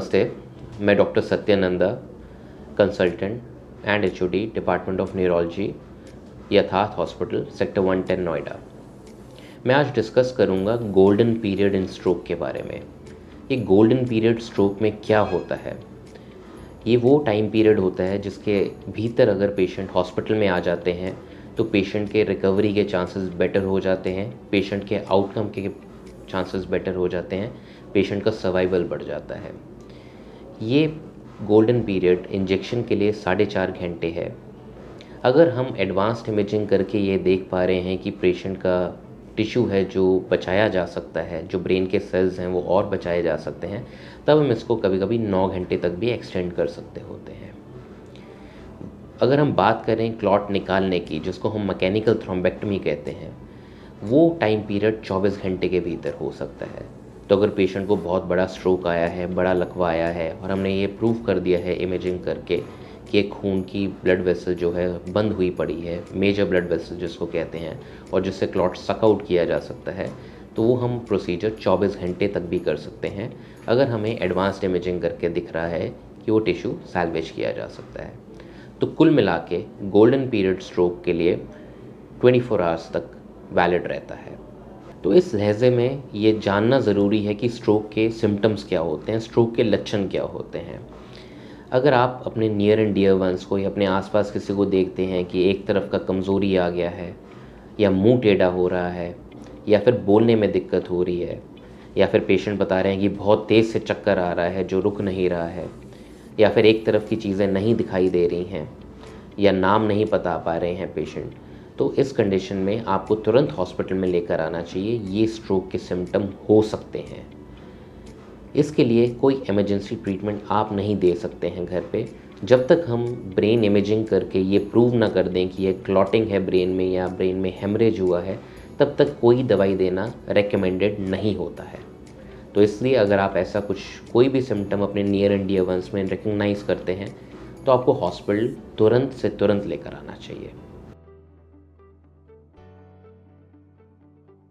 नमस्ते, मैं doctor Satyananda, consultant and HOD department of neurology, Yatharth hospital, sector 110 Noida. मैं आज डिस्कस करूंगा गोल्डन पीरियड इन स्ट्रोक के बारे में। ये गोल्डन पीरियड स्ट्रोक में क्या होता है? ये वो टाइम पीरियड होता है जिसके भीतर अगर पेशेंट हॉस्पिटल में आ जाते हैं तो पेशेंट के रिकवरी के चांसेस बेटर हो जाते हैं, पेशेंट के आउटकम के चांसेस बेटर हो जाते हैं, पेशेंट का सर्वाइवल बढ़ जाता है। ये गोल्डन पीरियड इंजेक्शन के लिए 4.5 घंटे है। अगर हम एडवांस्ड इमेजिंग करके ये देख पा रहे हैं कि पेशेंट का टिश्यू है जो बचाया जा सकता है, जो ब्रेन के सेल्स हैं वो और बचाए जा सकते हैं, तब हम इसको कभी कभी 9 घंटे तक भी एक्सटेंड कर सकते होते हैं। अगर हम बात करें क्लॉट निकालने की, जिसको हम मैकेनिकल थ्रोम्बेक्टमी कहते हैं, वो टाइम पीरियड 24 घंटे के भीतर हो सकता है। तो अगर पेशेंट को बहुत बड़ा स्ट्रोक आया है, बड़ा लकवा आया है और हमने ये प्रूव कर दिया है इमेजिंग करके कि एक खून की ब्लड वेसल जो है बंद हुई पड़ी है, मेजर ब्लड वेसल जिसको कहते हैं, और जिससे क्लॉट सक आउट किया जा सकता है, तो वो हम प्रोसीजर 24 घंटे तक भी कर सकते हैं अगर हमें एडवांस्ड इमेजिंग करके दिख रहा है कि वो टिश्यू सैल्वेज किया जा सकता है। तो कुल मिला के गोल्डन पीरियड स्ट्रोक के लिए 24 आवर्स तक वैलिड रहता है। तो इस लहजे में ये जानना ज़रूरी है कि स्ट्रोक के सिम्टम्स क्या होते हैं, स्ट्रोक के लक्षण क्या होते हैं। अगर आप अपने नियर एंड डियर वंस को या अपने आसपास किसी को देखते हैं कि एक तरफ का कमज़ोरी आ गया है, या मुंह टेढ़ा हो रहा है, या फिर बोलने में दिक्कत हो रही है, या फिर पेशेंट बता रहे हैं कि बहुत तेज़ से चक्कर आ रहा है जो रुक नहीं रहा है, या फिर एक तरफ की चीज़ें नहीं दिखाई दे रही हैं, या नाम नहीं बता पा रहे हैं पेशेंट, तो इस कंडीशन में आपको तुरंत हॉस्पिटल में लेकर आना चाहिए। ये स्ट्रोक के सिम्टम हो सकते हैं। इसके लिए कोई इमरजेंसी ट्रीटमेंट आप नहीं दे सकते हैं घर पे, जब तक हम ब्रेन इमेजिंग करके ये प्रूव ना कर दें कि ये क्लॉटिंग है ब्रेन में या ब्रेन में हेमरेज हुआ है, तब तक कोई दवाई देना रेकमेंडेड नहीं होता है। तो इसलिए अगर आप ऐसा कोई भी सिम्टम अपने नियर एंड डियर वंस में रिकग्नाइज़ करते हैं तो आपको हॉस्पिटल तुरंत से तुरंत लेकर आना चाहिए।